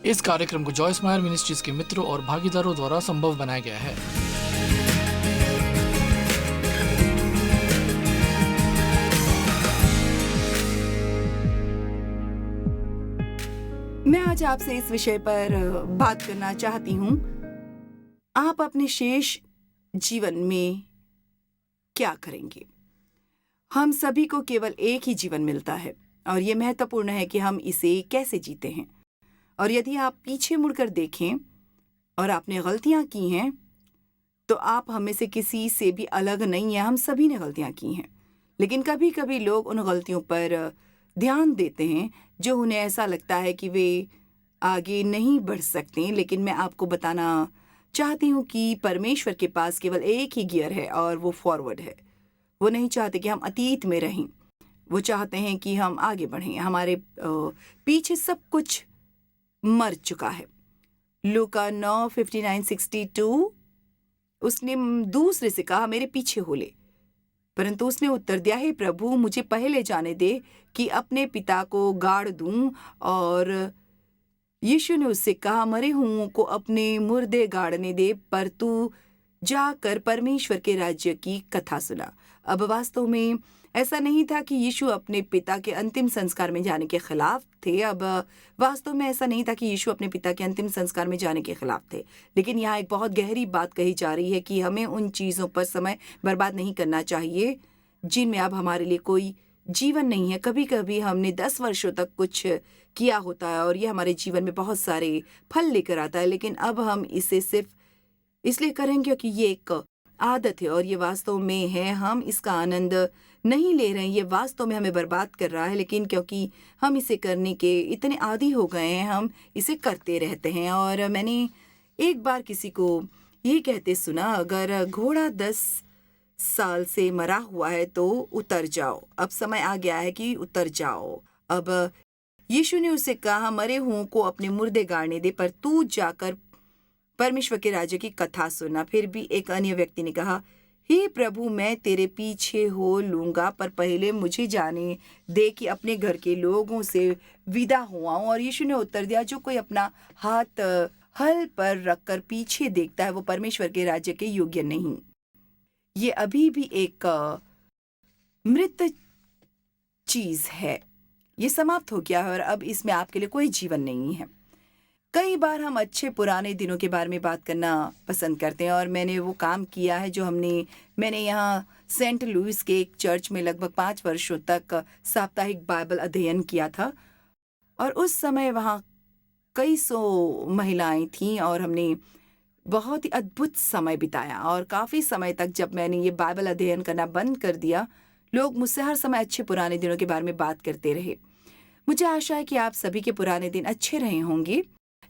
इस कार्यक्रम को जॉयस मायर मिनिस्ट्रीज के मित्रों और भागीदारों द्वारा संभव बनाया गया है। मैं आज आपसे इस विषय पर बात करना चाहती हूँ। आप अपने शेष जीवन में क्या करेंगे? हम सभी को केवल एक ही जीवन मिलता है और ये महत्वपूर्ण है कि हम इसे कैसे जीते हैं। और यदि आप पीछे मुड़कर देखें और आपने गलतियां की हैं, तो आप हमें से किसी से भी अलग नहीं है। हम सभी ने गलतियां की हैं, लेकिन कभी कभी लोग उन गलतियों पर ध्यान देते हैं जो उन्हें ऐसा लगता है कि वे आगे नहीं बढ़ सकते। लेकिन मैं आपको बताना चाहती हूँ कि परमेश्वर के पास केवल एक ही गियर है और वो फॉरवर्ड है। वो नहीं चाहते कि हम अतीत में रहें, वो चाहते हैं कि हम आगे बढ़ें। हमारे पीछे सब कुछ मर चुका है। लूका 9:59-62 उसने दूसरे से कहा, मेरे पीछे हो ले। परंतु उसने उत्तर दिया, हे प्रभु, मुझे पहले जाने दे कि अपने पिता को गाड़ दूं। और यीशु ने उससे कहा, मरे हुओं को अपने मुर्दे गाड़ने दे, पर तू जाकर परमेश्वर के राज्य की कथा सुना। अब वास्तव में ऐसा नहीं था कि यीशु अपने पिता के अंतिम संस्कार में जाने के खिलाफ थे। अब वास्तव में ऐसा नहीं था कि यीशु अपने पिता के अंतिम संस्कार में जाने के खिलाफ थे। लेकिन यहाँ एक बहुत गहरी बात कही जा रही है कि हमें उन चीज़ों पर समय बर्बाद नहीं करना चाहिए जिनमें अब हमारे लिए कोई जीवन नहीं है। कभी कभी हमने 10 वर्षों तक कुछ किया होता है और ये हमारे जीवन में बहुत सारे फल लेकर आता है, लेकिन अब हम इसे सिर्फ इसलिए करेंगे क्योंकि ये एक आदत है और ये वास्तव में है, हम इसका आनंद नहीं ले रहे हैं। ये वास्तव में हमें बर्बाद कर रहा है, लेकिन क्योंकि हम इसे करने के इतने आदी हो गए हैं, हम इसे करते रहते हैं। और मैंने एक बार किसी को ये कहते सुना, अगर घोड़ा 10 साल से मरा हुआ है तो उतर जाओ, अब समय आ गया है कि उतर जाओ। अब यीशु ने उसे कहा, मरे हुओं को अपने मुर्दे गाड़ने दे, पर तू जाकर परमेश्वर के राज्य की कथा सुना। फिर भी एक अन्य व्यक्ति ने कहा, हे प्रभु, मैं तेरे पीछे हो लूंगा, पर पहले मुझे जाने दे कि अपने घर के लोगों से विदा हुआ हूं। और यीशु ने उत्तर दिया, जो कोई अपना हाथ हल पर रखकर पीछे देखता है, वो परमेश्वर के राज्य के योग्य नहीं। ये अभी भी एक मृत चीज है। ये समाप्त हो गया है और अब इसमें आपके लिए कोई जीवन नहीं है। कई बार हम अच्छे पुराने दिनों के बारे में बात करना पसंद करते हैं और मैंने वो काम किया है जो मैंने यहाँ सेंट लुइस के एक चर्च में लगभग 5 वर्षों तक साप्ताहिक बाइबल अध्ययन किया था। और उस समय वहाँ कई सौ महिलाएं थीं और हमने बहुत ही अद्भुत समय बिताया। और काफ़ी समय तक जब मैंने ये बाइबल अध्ययन करना बंद कर दिया, लोग मुझसे हर समय अच्छे पुराने दिनों के बारे में बात करते रहे। मुझे आशा है कि आप सभी के पुराने दिन अच्छे रहे होंगे,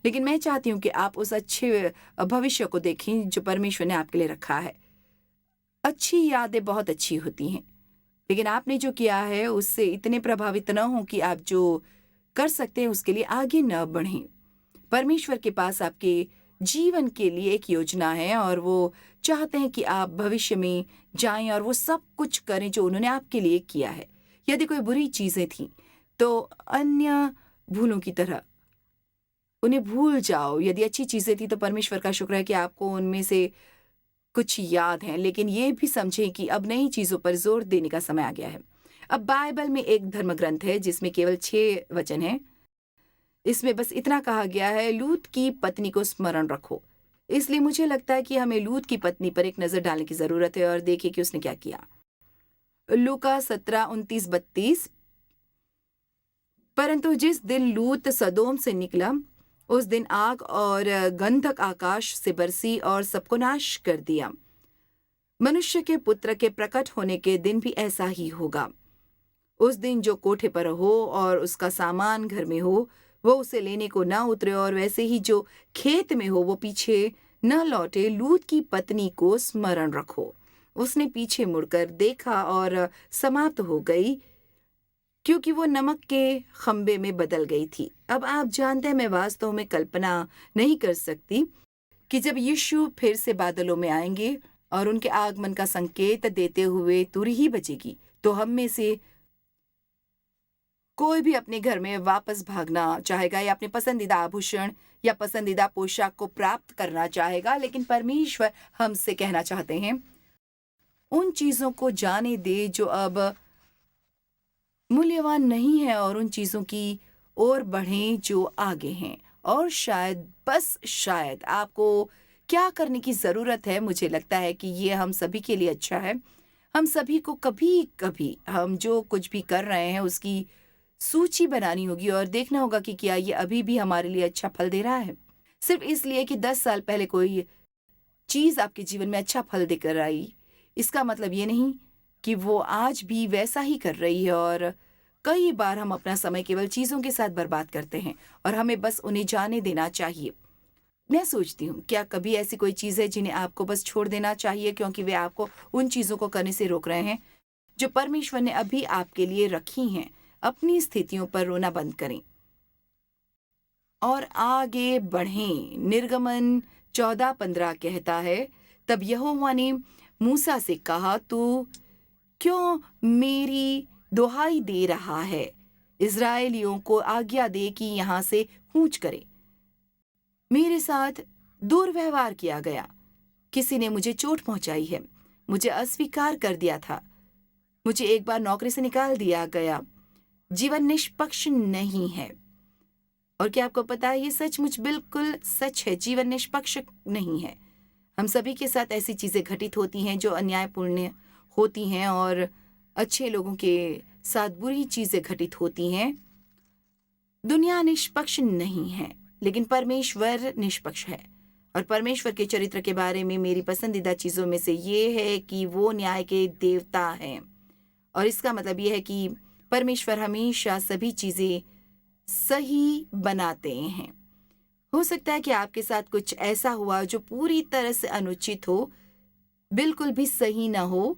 लेकिन मैं चाहती हूँ कि आप उस अच्छे भविष्य को देखें जो परमेश्वर ने आपके लिए रखा है। अच्छी यादें बहुत अच्छी होती हैं, लेकिन आपने जो किया है उससे इतने प्रभावित न हो कि आप जो कर सकते हैं उसके लिए आगे न बढ़ें। परमेश्वर के पास आपके जीवन के लिए एक योजना है और वो चाहते हैं कि आप भविष्य में जाएं और वो सब कुछ करें जो उन्होंने आपके लिए किया है। यदि कोई बुरी चीज़ें थीं तो अन्य भूलों की तरह उन्हें भूल जाओ। यदि अच्छी चीज़ें थी तो परमेश्वर का शुक्र है कि आपको उनमें से कुछ याद हैं, लेकिन ये भी समझें कि अब नई चीज़ों पर जोर देने का समय आ गया है। अब बाइबल में एक धर्म ग्रंथ है जिसमें केवल 6 वचन हैं। इसमें बस इतना कहा गया है, लूत की पत्नी को स्मरण रखो। इसलिए मुझे लगता है कि हमें लूत की पत्नी पर एक नज़र डालने की ज़रूरत है और देखिए कि उसने क्या किया। लूका 17:29-32। परंतु जिस दिन लूत सदोम से निकला, उस दिन आग और गंधक आकाश से बरसी और सबको नाश कर दिया। मनुष्य के पुत्र के प्रकट होने के दिन भी ऐसा ही होगा। उस दिन जो कोठे पर हो और उसका सामान घर में हो, वो उसे लेने को ना उतरे, और वैसे ही जो खेत में हो वो पीछे न लौटे। लूत की पत्नी को स्मरण रखो। उसने पीछे मुड़कर देखा और समाप्त हो गई, क्योंकि वो नमक के खंबे में बदल गई थी। अब आप जानते हैं, मैं वास्तव में कल्पना नहीं कर सकती कि जब यीशु फिर से बादलों में आएंगे और उनके आगमन का संकेत देते हुए तुरही बजेगी, तो हम में से कोई भी अपने घर में वापस भागना चाहेगा या अपने पसंदीदा आभूषण या पसंदीदा पोशाक को प्राप्त करना चाहेगा, लेकिन परमेश्वर हमसे कहना चाहते हैं, उन चीज़ों को जाने दे जो अब मूल्यवान नहीं है और उन चीज़ों की ओर बढ़ें जो आगे हैं। और शायद, बस शायद, आपको क्या करने की ज़रूरत है, मुझे लगता है कि ये हम सभी के लिए अच्छा है। हम सभी को कभी-कभी हम जो कुछ भी कर रहे हैं उसकी सूची बनानी होगी और देखना होगा कि क्या ये अभी भी हमारे लिए अच्छा फल दे रहा है। सिर्फ़ इसलिए कि 10 साल पहले कोई चीज़ आपके जीवन में अच्छा फल देकर आई, इसका मतलब ये नहीं कि वो आज भी वैसा ही कर रही है। और कई बार हम अपना समय केवल चीज़ों के साथ बर्बाद करते हैं और हमें बस उन्हें जाने देना चाहिए। मैं सोचती हूँ, क्या कभी ऐसी कोई चीज़ है जिन्हें आपको बस छोड़ देना चाहिए क्योंकि वे आपको उन चीज़ों को करने से रोक रहे हैं जो परमेश्वर ने अभी आपके लिए रखी हैं? अपनी स्थितियों पर रोना बंद करें और आगे बढ़ें। निर्गमन 14:15 कहता है, तब यहोवा ने मूसा से कहा, तू क्यों मेरी दुहाई दे रहा है? इज़राइलियों को आज्ञा दे कि यहाँ से कूच करें। मेरे साथ दुर्व्यवहार किया गया, किसी ने मुझे चोट पहुंचाई है, मुझे अस्वीकार कर दिया था, मुझे एक बार नौकरी से निकाल दिया गया। जीवन निष्पक्ष नहीं है। और क्या आपको पता है, ये सचमुच बिल्कुल सच है, जीवन निष्पक्ष नहीं है। हम सभी के साथ ऐसी चीज़ें घटित होती हैं जो अन्यायपूर्ण होती हैं और अच्छे लोगों के साथ बुरी चीज़ें घटित होती हैं। दुनिया निष्पक्ष नहीं है, लेकिन परमेश्वर निष्पक्ष है। और परमेश्वर के चरित्र के बारे में मेरी पसंदीदा चीज़ों में से ये है कि वो न्याय के देवता हैं। और इसका मतलब ये है कि परमेश्वर हमेशा सभी चीज़ें सही बनाते हैं। हो सकता है कि आपके साथ कुछ ऐसा हुआ जो पूरी तरह से अनुचित हो, बिल्कुल भी सही ना हो,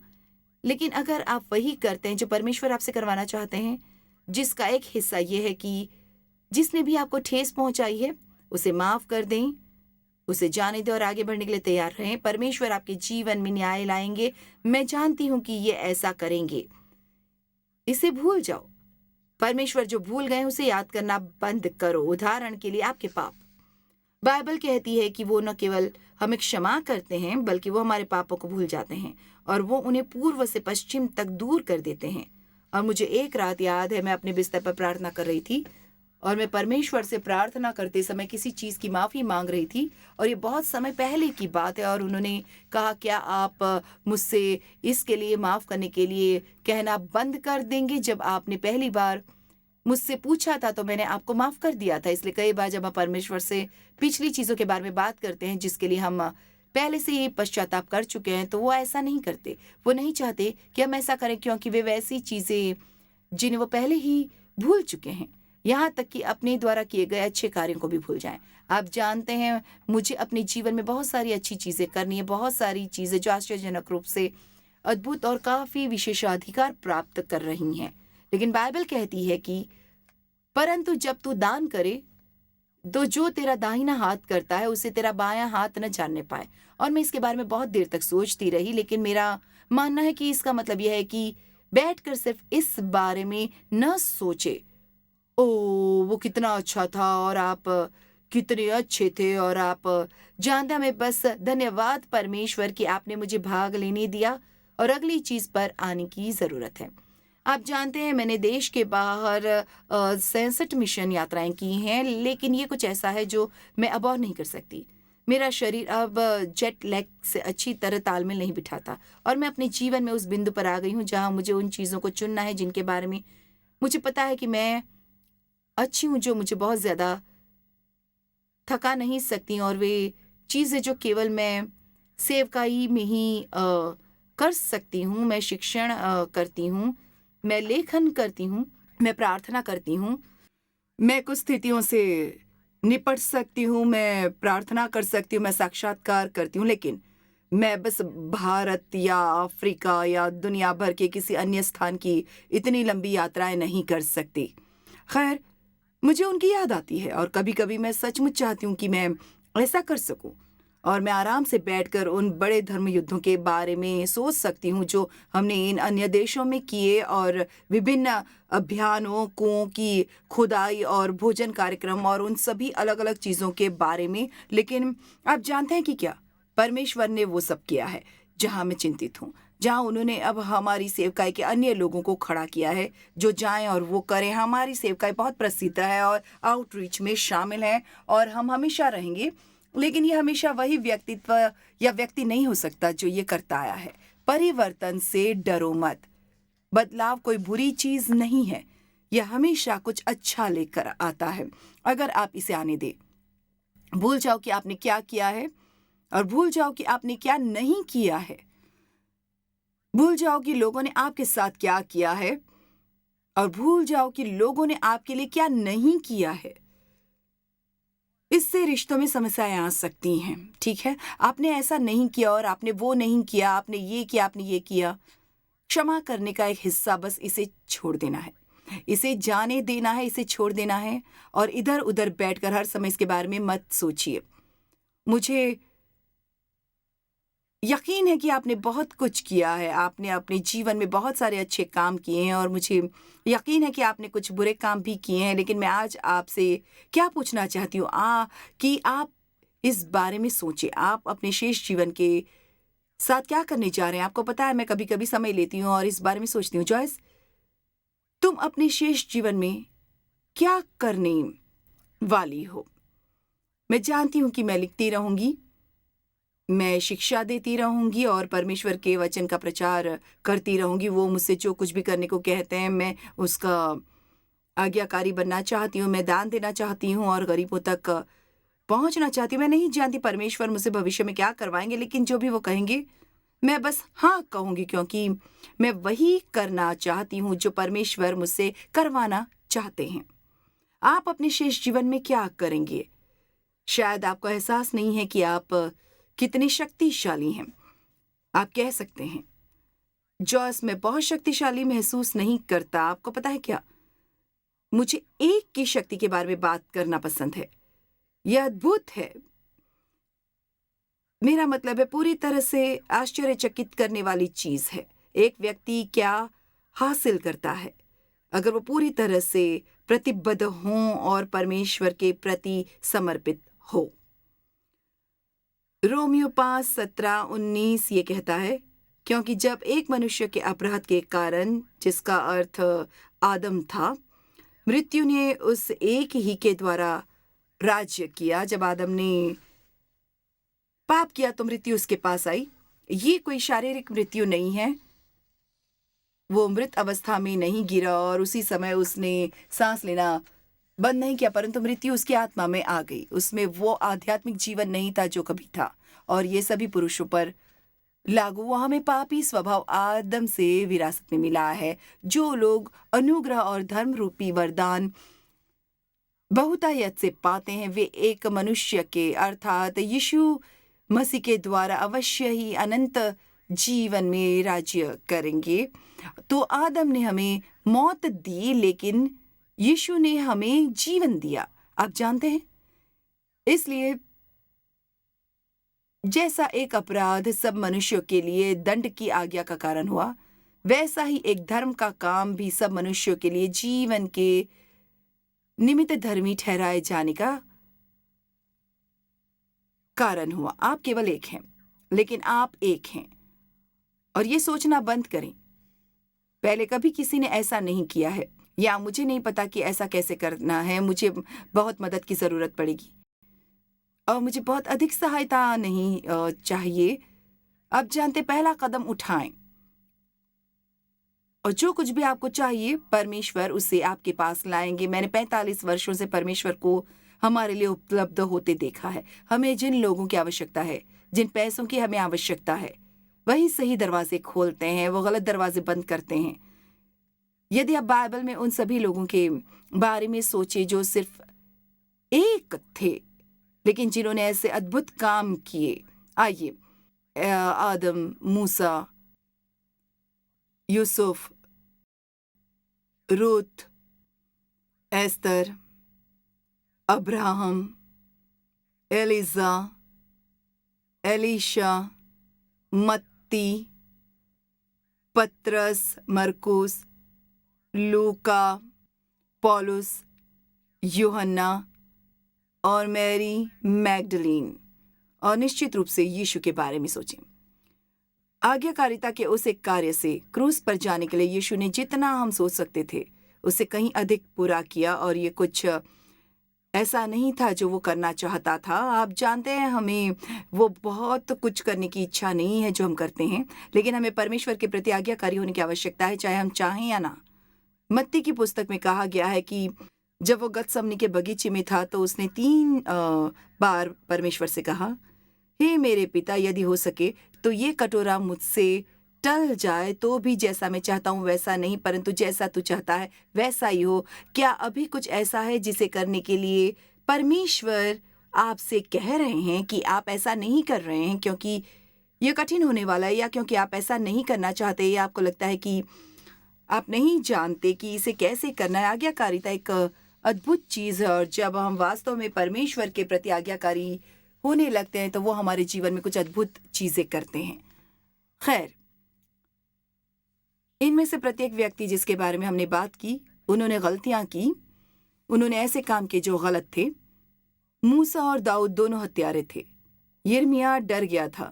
लेकिन अगर आप वही करते हैं जो परमेश्वर आपसे करवाना चाहते हैं, जिसका एक हिस्सा ये है कि जिसने भी आपको ठेस पहुंचाई है उसे माफ कर दें, उसे जाने दें और आगे बढ़ने के लिए तैयार रहें। परमेश्वर आपके जीवन में न्याय लाएंगे। मैं जानती हूं कि ये ऐसा करेंगे। इसे भूल जाओ। परमेश्वर जो भूल गए उसे याद करना बंद करो। उदाहरण के लिए आपके पाप। बाइबल कहती है कि वो न केवल हमें क्षमा करते हैं बल्कि वो हमारे पापों को भूल जाते हैं और वो उन्हें पूर्व से पश्चिम तक दूर कर देते हैं। और मुझे एक रात याद है, मैं अपने बिस्तर पर प्रार्थना कर रही थी और मैं परमेश्वर से प्रार्थना करते समय किसी चीज़ की माफ़ी मांग रही थी और ये बहुत समय पहले की बात है। और उन्होंने कहा, क्या आप मुझसे इसके लिए माफ़ करने के लिए कहना बंद कर देंगे? जब आपने पहली बार मुझसे पूछा था तो मैंने आपको माफ़ कर दिया था। इसलिए कई बार जब हम परमेश्वर से पिछली चीज़ों के बारे में बात करते हैं जिसके लिए हम पहले से ही पश्चाताप कर चुके हैं, तो वो ऐसा नहीं करते। वो नहीं चाहते कि हम ऐसा करें क्योंकि वे वैसी चीज़ें जिन्हें वो पहले ही भूल चुके हैं, यहाँ तक कि अपने द्वारा किए गए अच्छे कार्यों को भी भूल जाएं। आप जानते हैं, मुझे अपने जीवन में बहुत सारी अच्छी चीज़ें करनी है, बहुत सारी चीज़ें जो आश्चर्यजनक रूप से अद्भुत और काफ़ी विशेषाधिकार प्राप्त कर रही हैं। लेकिन बाइबल कहती है कि परंतु जब तू दान करे तो जो तेरा दाहिना हाथ करता है उसे तेरा बायां हाथ न जानने पाए। और मैं इसके बारे में बहुत देर तक सोचती रही, लेकिन मेरा मानना है कि इसका मतलब यह है कि बैठकर सिर्फ इस बारे में न सोचे, ओ वो कितना अच्छा था और आप कितने अच्छे थे और आप जानते हैं, हमें बस धन्यवाद परमेश्वर कि आपने मुझे भाग लेने दिया और अगली चीज़ पर आने की ज़रूरत है। आप जानते हैं, मैंने देश के बाहर 67 मिशन यात्राएं की हैं, लेकिन ये कुछ ऐसा है जो मैं अब और नहीं कर सकती। मेरा शरीर अब जेट लैग से अच्छी तरह तालमेल नहीं बिठाता और मैं अपने जीवन में उस बिंदु पर आ गई हूँ जहाँ मुझे उन चीज़ों को चुनना है जिनके बारे में मुझे पता है कि मैं अच्छी हूँ, जो मुझे बहुत ज़्यादा थका नहीं सकती, और वे चीज़ें जो केवल मैं सेवकाई में ही कर सकती हूँ। मैं शिक्षण करती हूँ, मैं लेखन करती हूँ, मैं प्रार्थना करती हूँ, मैं कुछ स्थितियों से निपट सकती हूँ, मैं प्रार्थना कर सकती हूँ, मैं साक्षात्कार करती हूँ, लेकिन मैं बस भारत या अफ्रीका या दुनिया भर के किसी अन्य स्थान की इतनी लंबी यात्राएं नहीं कर सकती। खैर, मुझे उनकी याद आती है और कभी कभी मैं सचमुच चाहती हूँ कि मैं ऐसा कर सकूं और मैं आराम से बैठकर उन बड़े धर्म युद्धों के बारे में सोच सकती हूँ जो हमने इन अन्य देशों में किए, और विभिन्न अभियानों, कुओं की खुदाई और भोजन कार्यक्रम और उन सभी अलग-अलग चीज़ों के बारे में। लेकिन आप जानते हैं कि क्या? परमेश्वर ने वो सब किया है जहाँ मैं चिंतित हूँ, जहाँ उन्होंने अब हमारी सेवकाई के अन्य लोगों को खड़ा किया है जो जाएँ और वो करें। हमारी सेवकाई बहुत प्रसिद्ध है और आउटरीच में शामिल है और हम हमेशा रहेंगे। लेकिन ये हमेशा वही व्यक्तित्व या व्यक्ति नहीं हो सकता जो ये करता आया है। परिवर्तन से डरो मत। बदलाव कोई बुरी चीज नहीं है, यह हमेशा कुछ अच्छा लेकर आता है अगर आप इसे आने दें। भूल जाओ कि आपने क्या किया है और भूल जाओ कि आपने क्या नहीं किया है। भूल जाओ कि लोगों ने आपके साथ क्या किया है और भूल जाओ कि लोगों ने आपके लिए क्या नहीं किया है। इससे रिश्तों में समस्याएं आ सकती हैं, ठीक है? आपने ऐसा नहीं किया और आपने वो नहीं किया, आपने ये किया, आपने ये किया। क्षमा करने का एक हिस्सा बस इसे छोड़ देना है, इसे जाने देना है, इसे छोड़ देना है और इधर-उधर बैठकर हर समय इसके बारे में मत सोचिए। मुझे यकीन है कि आपने बहुत कुछ किया है, आपने अपने जीवन में बहुत सारे अच्छे काम किए हैं और मुझे यकीन है कि आपने कुछ बुरे काम भी किए हैं। लेकिन मैं आज आपसे क्या पूछना चाहती हूँ कि आप इस बारे में सोचें, आप अपने शेष जीवन के साथ क्या करने जा रहे हैं? आपको पता है, मैं कभी-कभी समय लेती हूँ और इस बारे में सोचती हूँ, जॉयस, तुम अपने शेष जीवन में क्या करने वाली हो? मैं जानती हूँ कि मैं लिखती रहूँगी, मैं शिक्षा देती रहूँगी और परमेश्वर के वचन का प्रचार करती रहूँगी। वो मुझसे जो कुछ भी करने को कहते हैं, मैं उसका आज्ञाकारी बनना चाहती हूँ, मैं दान देना चाहती हूँ और गरीबों तक पहुँचना चाहती हूँ। मैं नहीं जानती परमेश्वर मुझसे भविष्य में क्या करवाएँगे, लेकिन जो भी वो कहेंगे, मैं बस हाँ कहूँगी, क्योंकि मैं वही करना चाहती हूँ जो परमेश्वर मुझसे करवाना चाहते हैं। आप अपने शेष जीवन में क्या करेंगे? शायद आपको एहसास नहीं है कि आप कितने शक्तिशाली हैं। आप कह सकते हैं, जॉस, मैं बहुत शक्तिशाली महसूस नहीं करता। आपको पता है क्या? मुझे एक की शक्ति के बारे में बात करना पसंद है। यह अद्भुत है। मेरा मतलब है, पूरी तरह से आश्चर्यचकित करने वाली चीज है। एक व्यक्ति क्या हासिल करता है अगर वो पूरी तरह से प्रतिबद्ध हो और परमेश्वर के प्रति समर्पित हो। रोमियो 5:17-19 ये कहता है, क्योंकि जब एक मनुष्य के अपराध के कारण, जिसका अर्थ आदम था, मृत्यु ने उस एक ही के द्वारा राज्य किया। जब आदम ने पाप किया तो मृत्यु उसके पास आई। ये कोई शारीरिक मृत्यु नहीं है, वो मृत अवस्था में नहीं गिरा और उसी समय उसने सांस लेना बंद नहीं किया, परंतु मृत्यु उसकी आत्मा में आ गई। उसमें वो आध्यात्मिक जीवन नहीं था जो कभी था, और ये सभी पुरुषों पर लागू हुआ। हमें पापी स्वभाव आदम से विरासत में मिला है। जो लोग अनुग्रह और धर्म रूपी वरदान बहुतायत से पाते हैं, वे एक मनुष्य के अर्थात यीशु मसीह के द्वारा अवश्य ही अनंत जीवन में राज्य करेंगे। तो आदम ने हमें मौत दी, लेकिन यीशु ने हमें जीवन दिया। आप जानते हैं, इसलिए जैसा एक अपराध सब मनुष्यों के लिए दंड की आज्ञा का कारण हुआ, वैसा ही एक धर्म का काम भी सब मनुष्यों के लिए जीवन के निमित्त धर्मी ठहराए जाने का कारण हुआ। आप केवल एक हैं, लेकिन आप एक हैं। और ये सोचना बंद करें, पहले कभी किसी ने ऐसा नहीं किया है, या मुझे नहीं पता कि ऐसा कैसे करना है, मुझे बहुत मदद की ज़रूरत पड़ेगी और मुझे बहुत अधिक सहायता नहीं चाहिए। आप जानते, पहला कदम उठाएं और जो कुछ भी आपको चाहिए, परमेश्वर उसे आपके पास लाएंगे। मैंने 45 वर्षों से परमेश्वर को हमारे लिए उपलब्ध होते देखा है। हमें जिन लोगों की आवश्यकता है, जिन पैसों की हमें आवश्यकता है, वही सही दरवाजे खोलते हैं, वो गलत दरवाजे बंद करते हैं। यदि आप बाइबल में उन सभी लोगों के बारे में सोचे जो सिर्फ एक थे, लेकिन जिन्होंने ऐसे अद्भुत काम किए। आइए, आदम, मूसा, यूसुफ, Ruth, Esther, Abraham, Elijah, Elisha, मत्ती, पतरस, मरकुस, लूका, पौलुस, यूहन्ना और मैरी मैगडलीन, और निश्चित रूप से यीशु के बारे में सोचें। आज्ञाकारिता के उस एक कार्य से क्रूस पर जाने के लिए यीशु ने जितना हम सोच सकते थे उससे कहीं अधिक पूरा किया, और ये कुछ ऐसा नहीं था जो वो करना चाहता था। आप जानते हैं, हमें वो बहुत कुछ करने की इच्छा नहीं है जो हम करते हैं, लेकिन हमें परमेश्वर के प्रति आज्ञाकारी होने की आवश्यकता है, चाहे हम चाहें या ना। मत्ती की पुस्तक में कहा गया है कि जब वो गतसमनी के बगीचे में था तो उसने 3 बार परमेश्वर से कहा, हे मेरे पिता, यदि हो सके तो ये कटोरा मुझसे टल जाए, तो भी जैसा मैं चाहता हूँ वैसा नहीं, परंतु जैसा तू चाहता है वैसा ही हो। क्या अभी कुछ ऐसा है जिसे करने के लिए परमेश्वर आपसे कह रहे हैं कि आप ऐसा नहीं कर रहे हैं क्योंकि ये कठिन होने वाला है, या क्योंकि आप ऐसा नहीं करना चाहते, या आपको लगता है कि आप नहीं जानते कि इसे कैसे करना है? आज्ञाकारिता एक अद्भुत चीज है, और जब हम वास्तव में परमेश्वर के प्रति आज्ञाकारी होने लगते हैं तो वो हमारे जीवन में कुछ अद्भुत चीजें करते हैं। खैर, इनमें से प्रत्येक व्यक्ति जिसके बारे में हमने बात की, उन्होंने गलतियां की, उन्होंने ऐसे काम किए जो गलत थे। मूसा और दाऊद दोनों हत्यारे थे। यिर्मयाह डर गया था।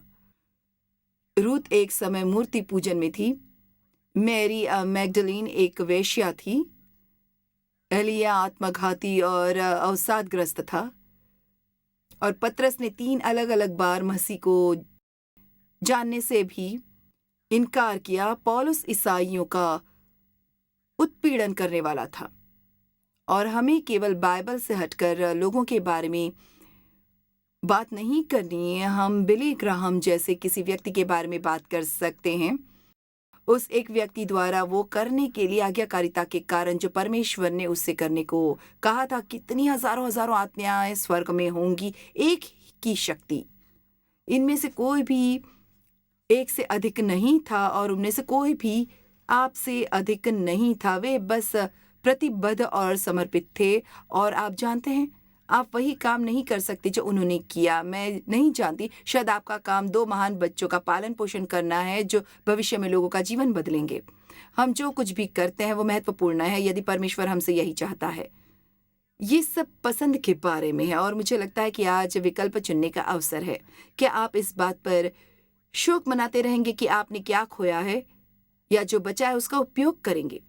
रूत एक समय मूर्ति पूजन में थी। मैरी मैगडलीन एक वेश्या थी। एलिया आत्मघाती और अवसादग्रस्त था। और पतरस ने 3 अलग अलग बार मसीह को जानने से भी इनकार किया। पौलुस ईसाइयों का उत्पीड़न करने वाला था। और हमें केवल बाइबल से हटकर लोगों के बारे में बात नहीं करनी है। हम बिली ग्राहम जैसे किसी व्यक्ति के बारे में बात कर सकते हैं। उस एक व्यक्ति द्वारा वो करने के लिए आज्ञाकारिता के कारण जो परमेश्वर ने उससे करने को कहा था, कितनी हजारों हजारों आत्माएं स्वर्ग में होंगी, एक की शक्ति। इनमें से कोई भी एक से अधिक नहीं था और उनमें से कोई भी आपसे अधिक नहीं था। वे बस प्रतिबद्ध और समर्पित थे। और आप जानते हैं, आप वही काम नहीं कर सकते जो उन्होंने किया। मैं नहीं जानती, शायद आपका काम 2 महान बच्चों का पालन पोषण करना है जो भविष्य में लोगों का जीवन बदलेंगे। हम जो कुछ भी करते हैं वो महत्वपूर्ण है यदि परमेश्वर हमसे यही चाहता है। ये सब पसंद के बारे में है, और मुझे लगता है कि आज विकल्प चुनने का अवसर है। क्या आप इस बात पर शोक मनाते रहेंगे कि आपने क्या खोया है, या जो बचा है उसका उपयोग करेंगे?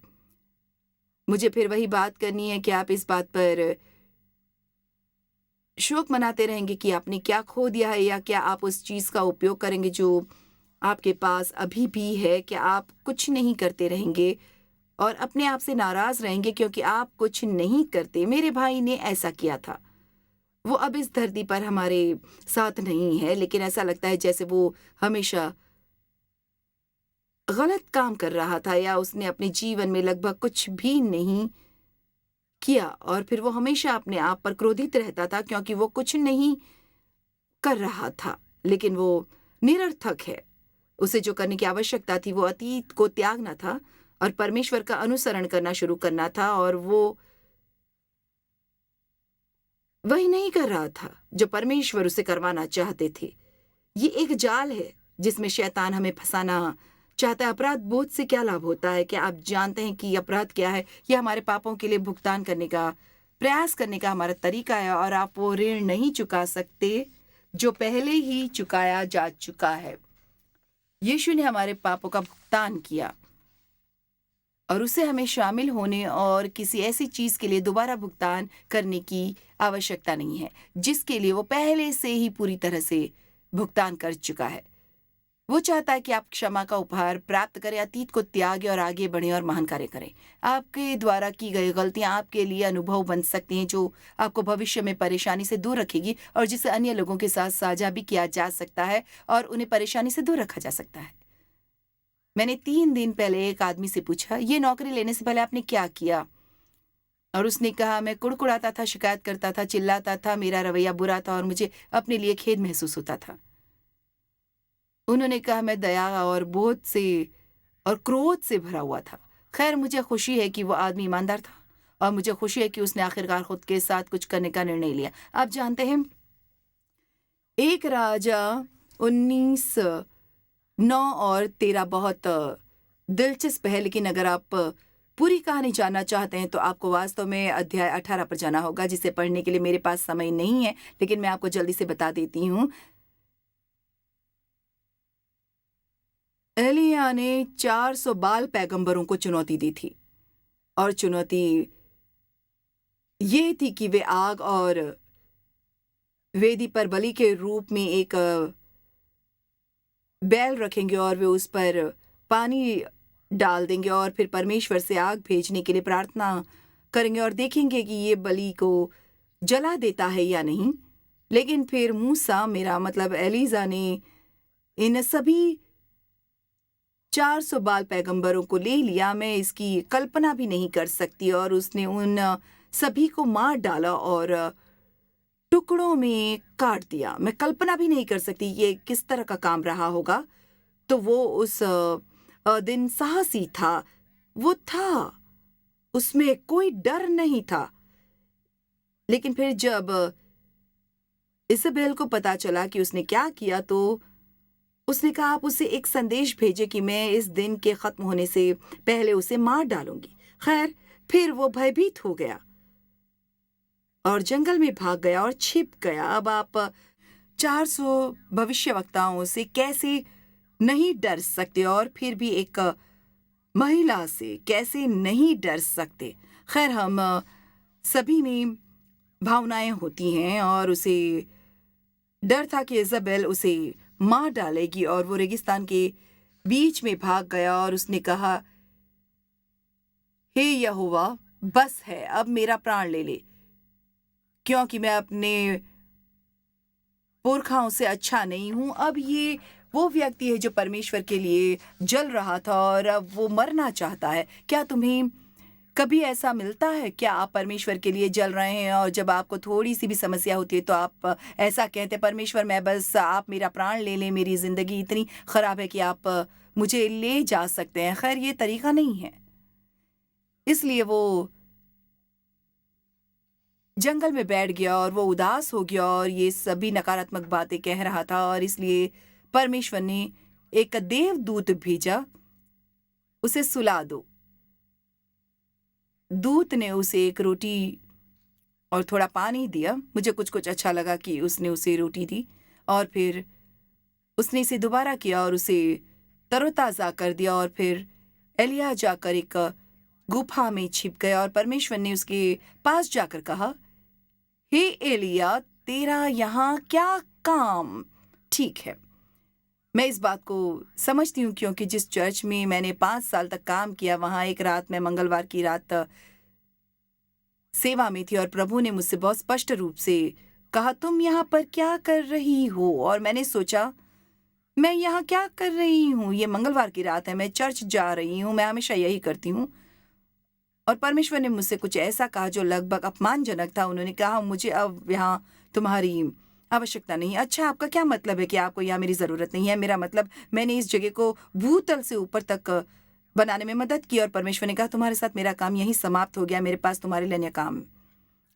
मुझे फिर वही बात करनी है कि आप इस बात पर शोक मनाते रहेंगे कि आपने क्या खो दिया है, या क्या आप उस चीज का उपयोग करेंगे जो आपके पास अभी भी है? क्या आप कुछ नहीं करते रहेंगे और अपने आप से नाराज रहेंगे क्योंकि आप कुछ नहीं करते? मेरे भाई ने ऐसा किया था। वो अब इस धरती पर हमारे साथ नहीं है, लेकिन ऐसा लगता है जैसे वो हमेशा गलत काम कर रहा था, या उसने अपने जीवन में लगभग कुछ भी नहीं किया, और फिर वो हमेशा अपने आप पर क्रोधित रहता था क्योंकि वो कुछ नहीं कर रहा था। लेकिन वो निरर्थक है। उसे जो करने की आवश्यकता थी वो अतीत को त्यागना था और परमेश्वर का अनुसरण करना शुरू करना था, और वो वही नहीं कर रहा था जो परमेश्वर उसे करवाना चाहते थे। ये एक जाल है जिसमें शैतान हमें फंसाना चाहता है। अपराध बोध से क्या लाभ होता है? क्या आप जानते हैं कि अपराध क्या है? यह हमारे पापों के लिए भुगतान करने का प्रयास करने का हमारा तरीका है, और आप वो ऋण नहीं चुका सकते जो पहले ही चुकाया जा चुका है। यीशु ने हमारे पापों का भुगतान किया, और उसे हमें शामिल होने और किसी ऐसी चीज के लिए दोबारा भुगतान करने की आवश्यकता नहीं है जिसके लिए वो पहले से ही पूरी तरह से भुगतान कर चुका है। वो चाहता है कि आप क्षमा का उपहार प्राप्त करें, अतीत को त्यागें और आगे बढ़ें और महान कार्य करें। आपके द्वारा की गई गलतियां आपके लिए अनुभव बन सकती हैं जो आपको भविष्य में परेशानी से दूर रखेगी, और जिसे अन्य लोगों के साथ साझा भी किया जा सकता है और उन्हें परेशानी से दूर रखा जा सकता है। मैंने 3 दिन पहले एक आदमी से पूछा, ये नौकरी लेने से पहले आपने क्या किया? और उसने कहा, मैं कुड़कुड़ाता था, शिकायत करता था, चिल्लाता था, मेरा रवैया बुरा था और मुझे अपने लिए खेद महसूस होता था। उन्होंने कहा, मैं दया और बोझ से और क्रोध से भरा हुआ था। खैर, मुझे खुशी है कि वो आदमी ईमानदार था, और मुझे खुशी है कि उसने आखिरकार खुद के साथ कुछ करने का निर्णय लिया। आप जानते हैं, एक राजा 19:9 और 13 बहुत दिलचस्प है, लेकिन अगर आप पूरी कहानी जानना चाहते हैं तो आपको वास्तव में अध्याय 18 पर जाना होगा, जिसे पढ़ने के लिए मेरे पास समय नहीं है, लेकिन मैं आपको जल्दी से बता देती हूँ। एलिय्याह ने 400 बाल पैगंबरों को चुनौती दी थी, और चुनौती ये थी कि वे आग और वेदी पर बलि के रूप में एक बैल रखेंगे और वे उस पर पानी डाल देंगे और फिर परमेश्वर से आग भेजने के लिए प्रार्थना करेंगे और देखेंगे कि ये बलि को जला देता है या नहीं। लेकिन फिर मूसा, मेरा मतलब एलीजा, ने इन सभी 400 बाल पैगंबरों को ले लिया। मैं इसकी कल्पना भी नहीं कर सकती, और उसने उन सभी को मार डाला और टुकड़ों में काट दिया। मैं कल्पना भी नहीं कर सकती ये किस तरह का काम रहा होगा। तो वो उस दिन साहसी था, वो था, उसमें कोई डर नहीं था। लेकिन फिर जब इसाबेल को पता चला कि उसने क्या किया, तो उसने कहा आप उसे एक संदेश भेजे कि मैं इस दिन के खत्म होने से पहले उसे मार डालूंगी। खैर, फिर वो भयभीत हो गया और जंगल में भाग गया और छिप गया। अब आप 400 भविष्यवक्ताओं से कैसे नहीं डर सकते, और फिर भी एक महिला से कैसे नहीं डर सकते। खैर, हम सभी में भावनाएं होती हैं, और उसे डर था कि इसाबेल उसे मार डालेगी, और वो रेगिस्तान के बीच में भाग गया और उसने कहा, हे यहोवा, बस है, अब मेरा प्राण ले ले, क्योंकि मैं अपने पुरखाओं से अच्छा नहीं हूं। अब ये वो व्यक्ति है जो परमेश्वर के लिए जल रहा था और अब वो मरना चाहता है। क्या तुम्हें कभी ऐसा मिलता है? क्या आप परमेश्वर के लिए जल रहे हैं और जब आपको थोड़ी सी भी समस्या होती है तो आप ऐसा कहते हैं, परमेश्वर, मैं बस, आप मेरा प्राण ले लें, मेरी जिंदगी इतनी खराब है कि आप मुझे ले जा सकते हैं। खैर, ये तरीका नहीं है। इसलिए वो जंगल में बैठ गया और वो उदास हो गया और ये सभी नकारात्मक बातें कह रहा था, और इसलिए परमेश्वर ने एक देवदूत भेजा, उसे सुला दो। दूत ने उसे एक रोटी और थोड़ा पानी दिया। मुझे कुछ कुछ अच्छा लगा कि उसने उसे रोटी दी, और फिर उसने इसे दोबारा किया और उसे तरोताजा कर दिया। और फिर एलिय्याह जाकर एक गुफा में छिप गया और परमेश्वर ने उसके पास जाकर कहा, हे एलिय्याह, तेरा यहाँ क्या काम? ठीक है, मैं इस बात को समझती हूँ, क्योंकि जिस चर्च में मैंने 5 साल तक काम किया, वहां एक रात मैं मंगलवार की रात सेवा में थी और प्रभु ने मुझसे बहुत स्पष्ट रूप से कहा, तुम यहाँ पर क्या कर रही हो? और मैंने सोचा, मैं यहाँ क्या कर रही हूँ? ये मंगलवार की रात है, मैं चर्च जा रही हूँ, मैं हमेशा यही करती हूँ। और परमेश्वर ने मुझसे कुछ ऐसा कहा जो लगभग अपमानजनक था। उन्होंने कहा, मुझे अब यहाँ तुम्हारी आवश्यकता नहीं। अच्छा, आपका क्या मतलब है कि आपको यहाँ मेरी ज़रूरत नहीं है? मेरा मतलब, मैंने इस जगह को भूतल से ऊपर तक बनाने में मदद की। और परमेश्वर ने कहा, तुम्हारे साथ मेरा काम यहीं समाप्त हो गया, मेरे पास तुम्हारे लिए अन्य काम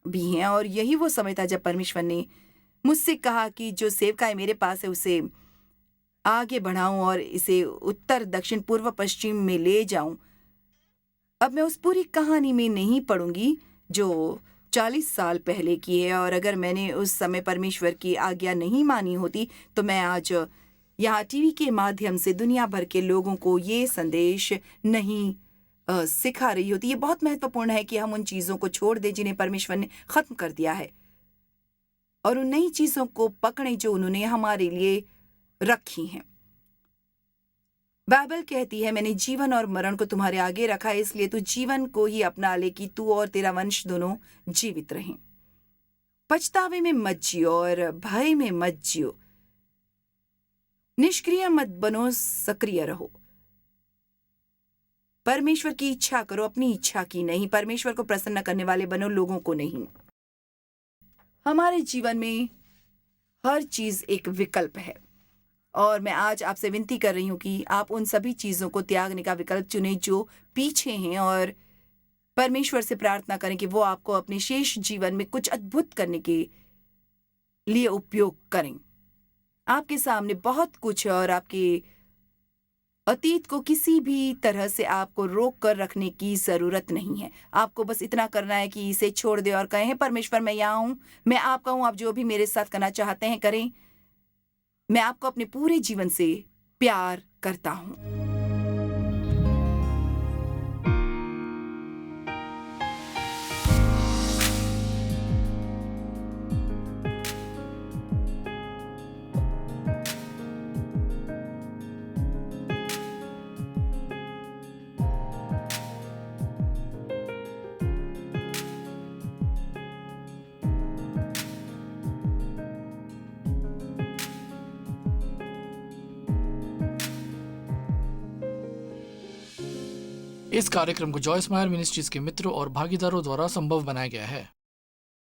भी हैं। और यही वो समय था जब परमेश्वर ने मुझसे कहा कि जो सेवकाई मेरे पास है उसे आगे बढ़ाऊं और इसे उत्तर, दक्षिण, पूर्व, पश्चिम में ले जाऊं। अब मैं उस पूरी कहानी में नहीं पढ़ूंगी जो 40 साल पहले की है, और अगर मैंने उस समय परमेश्वर की आज्ञा नहीं मानी होती तो मैं आज यहाँ टीवी के माध्यम से दुनिया भर के लोगों को ये संदेश नहीं सिखा रही होती। ये बहुत महत्वपूर्ण है कि हम उन चीज़ों को छोड़ दें जिन्हें परमेश्वर ने ख़त्म कर दिया है, और उन नई चीज़ों को पकड़ें जो उन्होंने हमारे लिए रखी हैं। बाइबल कहती है, मैंने जीवन और मरण को तुम्हारे आगे रखा है, इसलिए तू जीवन को ही अपना ले कि तू और तेरा वंश दोनों जीवित रहें। पछतावे में मत जियो और भय में मत जियो। निष्क्रिय मत बनो, सक्रिय रहो। परमेश्वर की इच्छा करो, अपनी इच्छा की नहीं। परमेश्वर को प्रसन्न करने वाले बनो, लोगों को नहीं। हमारे जीवन में हर चीज एक विकल्प है, और मैं आज आपसे विनती कर रही हूं कि आप उन सभी चीजों को त्यागने का विकल्प चुनें जो पीछे हैं, और परमेश्वर से प्रार्थना करें कि वो आपको अपने शेष जीवन में कुछ अद्भुत करने के लिए उपयोग करें। आपके सामने बहुत कुछ है और आपके अतीत को किसी भी तरह से आपको रोक कर रखने की ज़रूरत नहीं है। आपको बस इतना करना है कि इसे छोड़ दें और कहें, "हे परमेश्वर, मैं यहाँ हूँ, मैं आपका हूँ, आप जो भी मेरे साथ करना चाहते हैं करें। मैं आपको अपने पूरे जीवन से प्यार करता हूँ।" इस कार्यक्रम को जॉयस मायर मिनिस्ट्रीज के मित्रों और भागीदारों द्वारा संभव बनाया गया है।